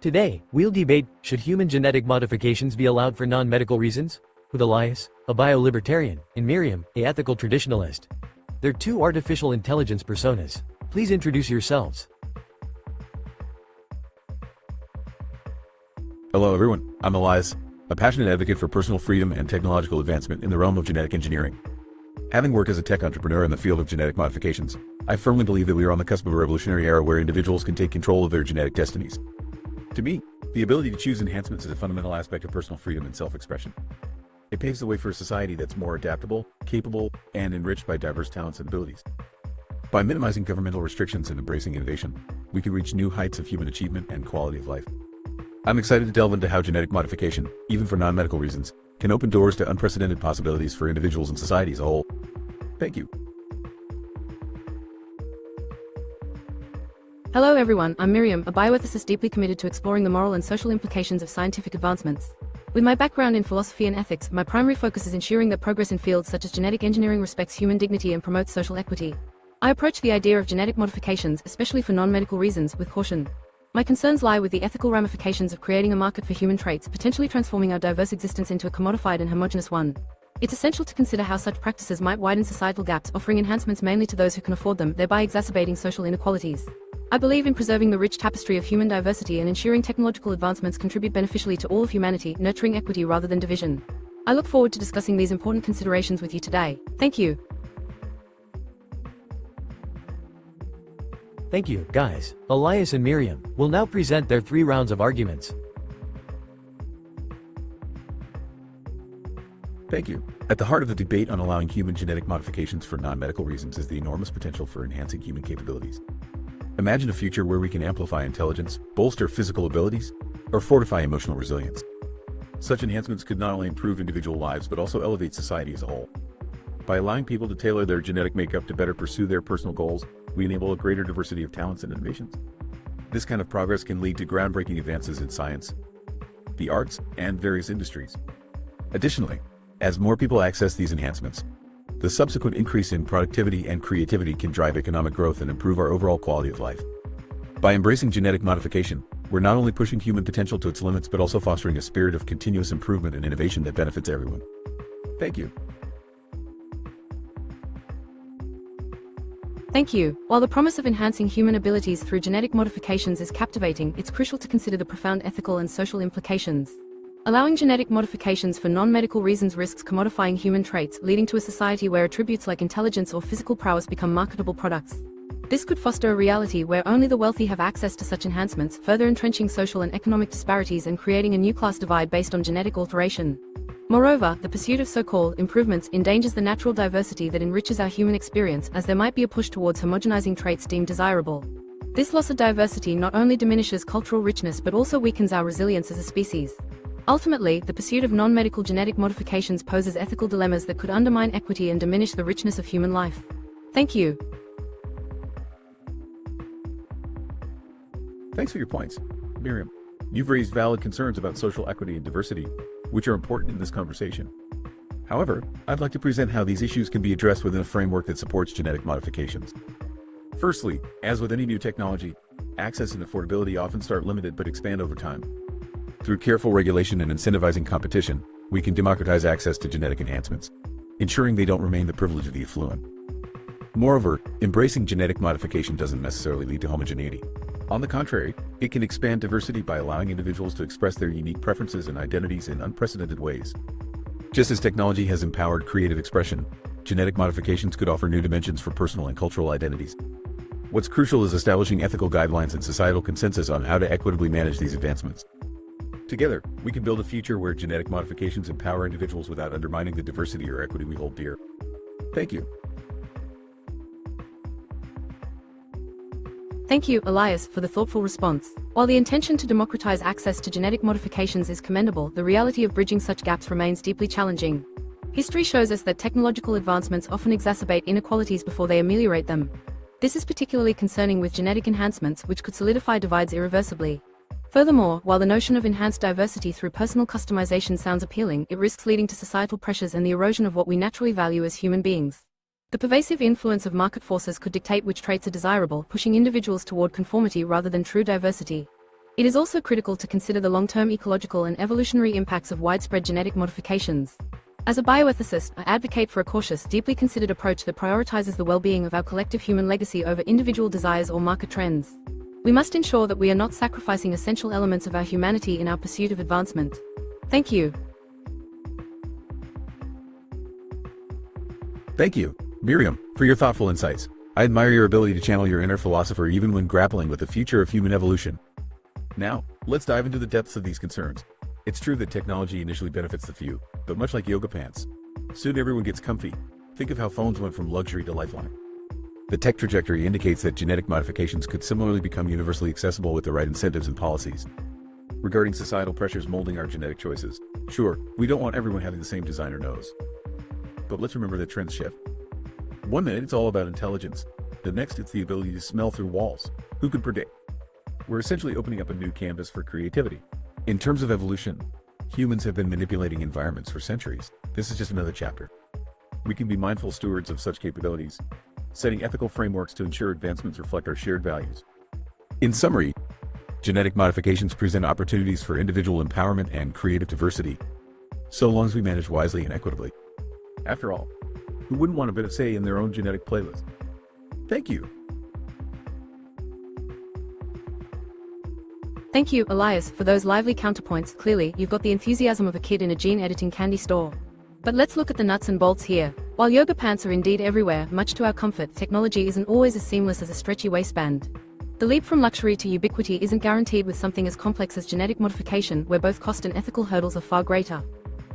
Today, we'll debate, should human genetic modifications be allowed for non-medical reasons? With Elias, a bio-libertarian, and Miriam, a ethical traditionalist. They're two artificial intelligence personas. Please introduce yourselves. Hello everyone, I'm Elias, a passionate advocate for personal freedom and technological advancement in the realm of genetic engineering. Having worked as a tech entrepreneur in the field of genetic modifications, I firmly believe that we are on the cusp of a revolutionary era where individuals can take control of their genetic destinies. To me, the ability to choose enhancements is a fundamental aspect of personal freedom and self-expression. It paves the way for a society that's more adaptable, capable, and enriched by diverse talents and abilities. By minimizing governmental restrictions and embracing innovation, we can reach new heights of human achievement and quality of life. I'm excited to delve into how genetic modification, even for non-medical reasons, can open doors to unprecedented possibilities for individuals and society as a whole. Thank you. Hello everyone, I'm Miriam, a bioethicist deeply committed to exploring the moral and social implications of scientific advancements. With my background in philosophy and ethics, my primary focus is ensuring that progress in fields such as genetic engineering respects human dignity and promotes social equity. I approach the idea of genetic modifications, especially for non-medical reasons, with caution. My concerns lie with the ethical ramifications of creating a market for human traits, potentially transforming our diverse existence into a commodified and homogeneous one. It's essential to consider how such practices might widen societal gaps, offering enhancements mainly to those who can afford them, thereby exacerbating social inequalities. I believe in preserving the rich tapestry of human diversity and ensuring technological advancements contribute beneficially to all of humanity, nurturing equity rather than division. I look forward to discussing these important considerations with you today. Thank you. Thank you, guys. Elias and Miriam will now present their 3 rounds of arguments. Thank you. At the heart of the debate on allowing human genetic modifications for non-medical reasons is the enormous potential for enhancing human capabilities. Imagine a future where we can amplify intelligence, bolster physical abilities, or fortify emotional resilience. Such enhancements could not only improve individual lives but also elevate society as a whole. By allowing people to tailor their genetic makeup to better pursue their personal goals, we enable a greater diversity of talents and innovations. This kind of progress can lead to groundbreaking advances in science, the arts, and various industries. Additionally, as more people access these enhancements, the subsequent increase in productivity and creativity can drive economic growth and improve our overall quality of life. By embracing genetic modification, we're not only pushing human potential to its limits but also fostering a spirit of continuous improvement and innovation that benefits everyone. Thank you. Thank you. While the promise of enhancing human abilities through genetic modifications is captivating, it's crucial to consider the profound ethical and social implications. Allowing genetic modifications for non-medical reasons risks commodifying human traits, leading to a society where attributes like intelligence or physical prowess become marketable products. This could foster a reality where only the wealthy have access to such enhancements, further entrenching social and economic disparities and creating a new class divide based on genetic alteration. Moreover, the pursuit of so-called improvements endangers the natural diversity that enriches our human experience, as there might be a push towards homogenizing traits deemed desirable. This loss of diversity not only diminishes cultural richness but also weakens our resilience as a species. Ultimately, the pursuit of non-medical genetic modifications poses ethical dilemmas that could undermine equity and diminish the richness of human life. Thank you. Thanks for your points, Miriam. You've raised valid concerns about social equity and diversity, which are important in this conversation. However, I'd like to present how these issues can be addressed within a framework that supports genetic modifications. Firstly, as with any new technology, access and affordability often start limited but expand over time. Through careful regulation and incentivizing competition, we can democratize access to genetic enhancements, ensuring they don't remain the privilege of the affluent. Moreover, embracing genetic modification doesn't necessarily lead to homogeneity. On the contrary, it can expand diversity by allowing individuals to express their unique preferences and identities in unprecedented ways. Just as technology has empowered creative expression, genetic modifications could offer new dimensions for personal and cultural identities. What's crucial is establishing ethical guidelines and societal consensus on how to equitably manage these advancements. Together, we can build a future where genetic modifications empower individuals without undermining the diversity or equity we hold dear. Thank you. Thank you, Elias, for the thoughtful response. While the intention to democratize access to genetic modifications is commendable, the reality of bridging such gaps remains deeply challenging. History shows us that technological advancements often exacerbate inequalities before they ameliorate them. This is particularly concerning with genetic enhancements, which could solidify divides irreversibly. Furthermore, while the notion of enhanced diversity through personal customization sounds appealing, it risks leading to societal pressures and the erosion of what we naturally value as human beings. The pervasive influence of market forces could dictate which traits are desirable, pushing individuals toward conformity rather than true diversity. It is also critical to consider the long-term ecological and evolutionary impacts of widespread genetic modifications. As a bioethicist, I advocate for a cautious, deeply considered approach that prioritizes the well-being of our collective human legacy over individual desires or market trends. We must ensure that we are not sacrificing essential elements of our humanity in our pursuit of advancement. Thank you. Thank you, Miriam, for your thoughtful insights. I admire your ability to channel your inner philosopher even when grappling with the future of human evolution. Now, let's dive into the depths of these concerns. It's true that technology initially benefits the few, but much like yoga pants, soon everyone gets comfy. Think of how phones went from luxury to lifeline. The tech trajectory indicates that genetic modifications could similarly become universally accessible with the right incentives and policies. Regarding societal pressures molding our genetic choices, sure, we don't want everyone having the same designer nose. But let's remember that trends shift. One minute it's all about intelligence, the next it's the ability to smell through walls. Who could predict? We're essentially opening up a new canvas for creativity. In terms of evolution, humans have been manipulating environments for centuries. This is just another chapter. We can be mindful stewards of such capabilities, setting ethical frameworks to ensure advancements reflect our shared values. In summary, genetic modifications present opportunities for individual empowerment and creative diversity, so long as we manage wisely and equitably. After all, who wouldn't want a bit of say in their own genetic playlist? Thank you. Thank you, Elias, for those lively counterpoints. Clearly, you've got the enthusiasm of a kid in a gene-editing candy store. But let's look at the nuts and bolts here. While yoga pants are indeed everywhere, much to our comfort, technology isn't always as seamless as a stretchy waistband. The leap from luxury to ubiquity isn't guaranteed with something as complex as genetic modification, where both cost and ethical hurdles are far greater.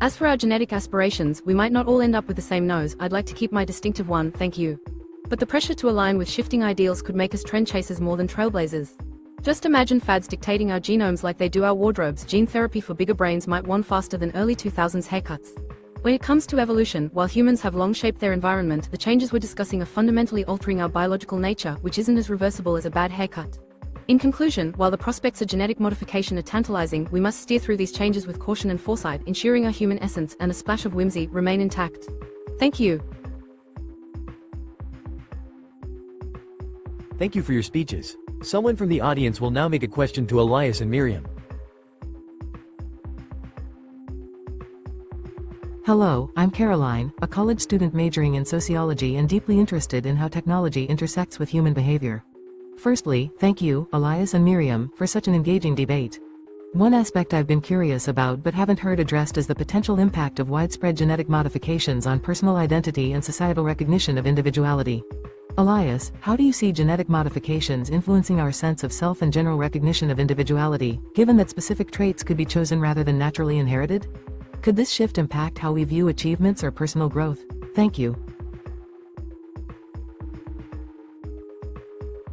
As for our genetic aspirations, we might not all end up with the same nose. I'd like to keep my distinctive one, thank you. But the pressure to align with shifting ideals could make us trend chasers more than trailblazers. Just imagine fads dictating our genomes like they do our wardrobes. Gene therapy for bigger brains might want faster than early 2000s haircuts. When it comes to evolution, while humans have long shaped their environment, the changes we're discussing are fundamentally altering our biological nature, which isn't as reversible as a bad haircut. In conclusion, while the prospects of genetic modification are tantalizing, we must steer through these changes with caution and foresight, ensuring our human essence and a splash of whimsy remain intact. Thank you. Thank you for your speeches. Someone from the audience will now make a question to Elias and Miriam. Hello, I'm Caroline, a college student majoring in sociology and deeply interested in how technology intersects with human behavior. Firstly, thank you, Elias and Miriam, for such an engaging debate. One aspect I've been curious about but haven't heard addressed is the potential impact of widespread genetic modifications on personal identity and societal recognition of individuality. Elias, how do you see genetic modifications influencing our sense of self and general recognition of individuality, given that specific traits could be chosen rather than naturally inherited? Could this shift impact how we view achievements or personal growth? Thank you.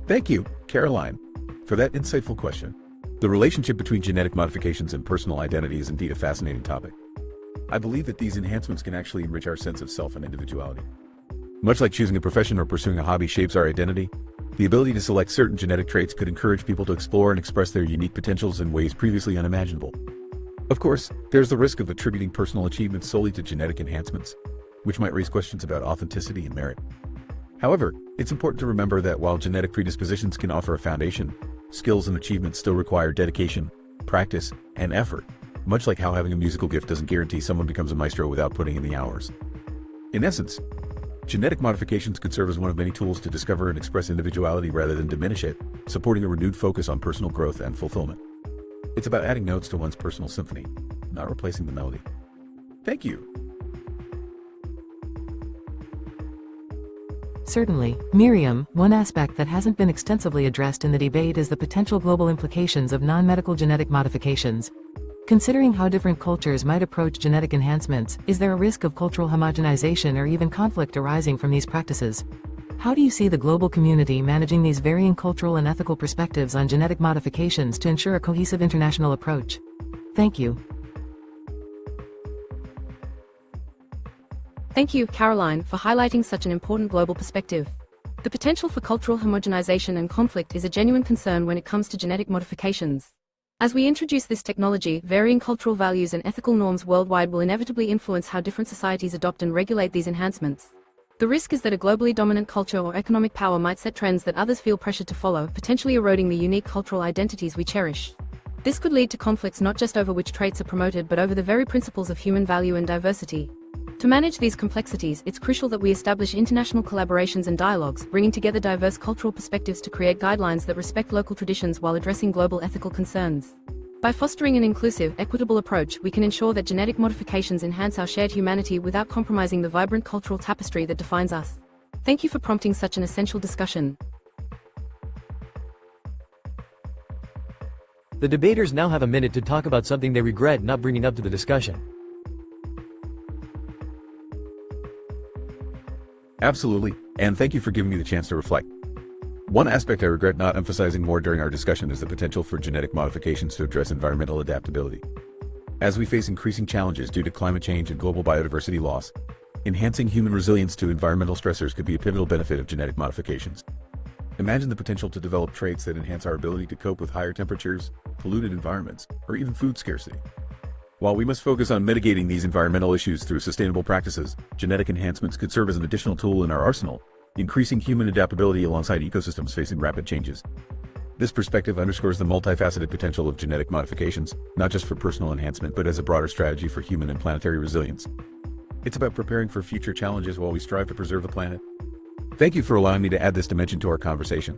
Thank you, Caroline, for that insightful question. The relationship between genetic modifications and personal identity is indeed a fascinating topic. I believe that these enhancements can actually enrich our sense of self and individuality. Much like choosing a profession or pursuing a hobby shapes our identity, the ability to select certain genetic traits could encourage people to explore and express their unique potentials in ways previously unimaginable. Of course, there's the risk of attributing personal achievements solely to genetic enhancements, which might raise questions about authenticity and merit. However, it's important to remember that while genetic predispositions can offer a foundation, skills and achievements still require dedication, practice, and effort, much like how having a musical gift doesn't guarantee someone becomes a maestro without putting in the hours. In essence, genetic modifications could serve as one of many tools to discover and express individuality rather than diminish it, supporting a renewed focus on personal growth and fulfillment. It's about adding notes to one's personal symphony, not replacing the melody. Thank you. Certainly, Miriam, one aspect that hasn't been extensively addressed in the debate is the potential global implications of non-medical genetic modifications. Considering how different cultures might approach genetic enhancements, is there a risk of cultural homogenization or even conflict arising from these practices? How do you see the global community managing these varying cultural and ethical perspectives on genetic modifications to ensure a cohesive international approach? Thank you. Thank you, Caroline, for highlighting such an important global perspective. The potential for cultural homogenization and conflict is a genuine concern when it comes to genetic modifications. As we introduce this technology, varying cultural values and ethical norms worldwide will inevitably influence how different societies adopt and regulate these enhancements. The risk is that a globally dominant culture or economic power might set trends that others feel pressured to follow, potentially eroding the unique cultural identities we cherish. This could lead to conflicts not just over which traits are promoted but over the very principles of human value and diversity. To manage these complexities, it's crucial that we establish international collaborations and dialogues, bringing together diverse cultural perspectives to create guidelines that respect local traditions while addressing global ethical concerns. By fostering an inclusive, equitable approach, we can ensure that genetic modifications enhance our shared humanity without compromising the vibrant cultural tapestry that defines us. Thank you for prompting such an essential discussion. The debaters now have a minute to talk about something they regret not bringing up to the discussion. Absolutely, and thank you for giving me the chance to reflect. One aspect I regret not emphasizing more during our discussion is the potential for genetic modifications to address environmental adaptability. As we face increasing challenges due to climate change and global biodiversity loss, enhancing human resilience to environmental stressors could be a pivotal benefit of genetic modifications. Imagine the potential to develop traits that enhance our ability to cope with higher temperatures, polluted environments, or even food scarcity. While we must focus on mitigating these environmental issues through sustainable practices, genetic enhancements could serve as an additional tool in our arsenal, increasing human adaptability alongside ecosystems facing rapid changes. This perspective underscores the multifaceted potential of genetic modifications, not just for personal enhancement but as a broader strategy for human and planetary resilience. It's about preparing for future challenges while we strive to preserve the planet. Thank you for allowing me to add this dimension to our conversation.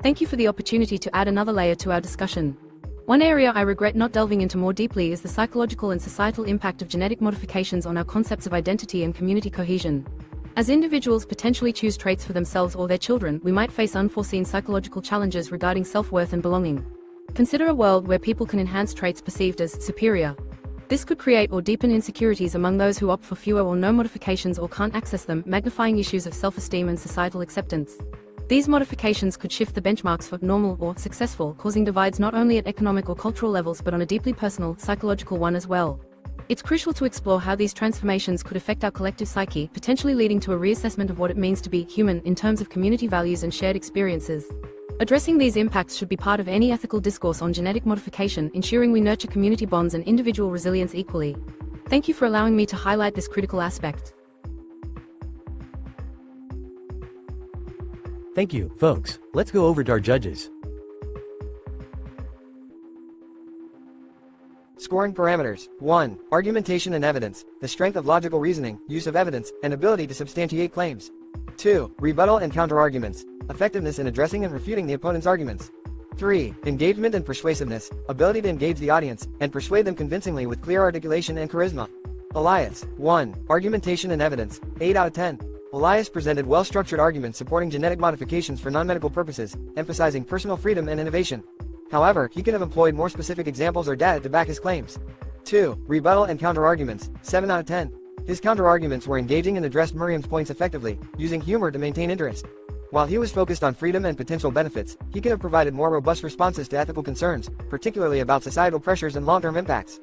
Thank you for the opportunity to add another layer to our discussion. One area I regret not delving into more deeply is the psychological and societal impact of genetic modifications on our concepts of identity and community cohesion. As individuals potentially choose traits for themselves or their children, we might face unforeseen psychological challenges regarding self-worth and belonging. Consider a world where people can enhance traits perceived as superior. This could create or deepen insecurities among those who opt for fewer or no modifications or can't access them, magnifying issues of self-esteem and societal acceptance. These modifications could shift the benchmarks for normal or successful, causing divides not only at economic or cultural levels but on a deeply personal, psychological one as well. It's crucial to explore how these transformations could affect our collective psyche, potentially leading to a reassessment of what it means to be human in terms of community values and shared experiences. Addressing these impacts should be part of any ethical discourse on genetic modification, ensuring we nurture community bonds and individual resilience equally. Thank you for allowing me to highlight this critical aspect. Thank you, folks. Let's go over to our judges. Scoring parameters. 1. Argumentation and evidence, the strength of logical reasoning, use of evidence, and ability to substantiate claims. 2. Rebuttal and counterarguments, effectiveness in addressing and refuting the opponent's arguments. 3. Engagement and persuasiveness, ability to engage the audience, and persuade them convincingly with clear articulation and charisma. Elias. 1. Argumentation and evidence, 8 out of 10. Elias presented well-structured arguments supporting genetic modifications for non-medical purposes, emphasizing personal freedom and innovation. However, he could have employed more specific examples or data to back his claims. 2. Rebuttal and counterarguments, 7 out of 10. His counterarguments were engaging and addressed Miriam's points effectively, using humor to maintain interest. While he was focused on freedom and potential benefits, he could have provided more robust responses to ethical concerns, particularly about societal pressures and long-term impacts.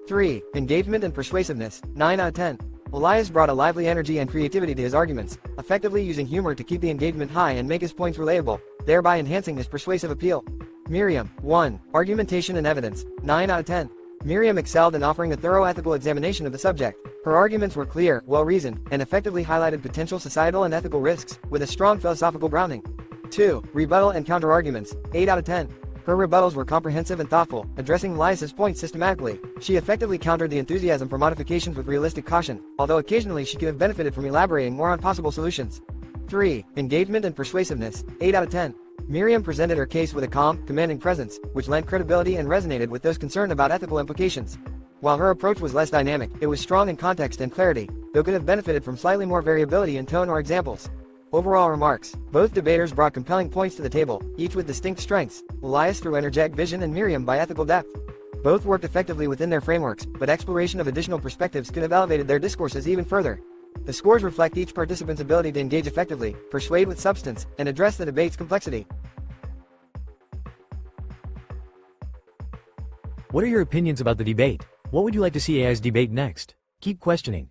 3. Engagement and persuasiveness, 9 out of 10. Elias brought a lively energy and creativity to his arguments, effectively using humor to keep the engagement high and make his points relatable, thereby enhancing his persuasive appeal. Miriam. 1. Argumentation and evidence, 9 out of 10. Miriam excelled in offering a thorough ethical examination of the subject. Her arguments were clear, well-reasoned, and effectively highlighted potential societal and ethical risks, with a strong philosophical grounding. 2. Rebuttal and counterarguments, 8 out of 10. Her rebuttals were comprehensive and thoughtful, addressing Elias's points systematically. She effectively countered the enthusiasm for modifications with realistic caution, although occasionally she could have benefited from elaborating more on possible solutions. 3. Engagement and persuasiveness, 8 out of 10. Miriam presented her case with a calm, commanding presence, which lent credibility and resonated with those concerned about ethical implications. While her approach was less dynamic, it was strong in context and clarity, though could have benefited from slightly more variability in tone or examples. Overall remarks. Both debaters brought compelling points to the table, each with distinct strengths, Elias through energetic vision and Miriam by ethical depth. Both worked effectively within their frameworks, but exploration of additional perspectives could have elevated their discourses even further. The scores reflect each participant's ability to engage effectively, persuade with substance, and address the debate's complexity. What are your opinions about the debate? What would you like to see AI's debate next? Keep questioning.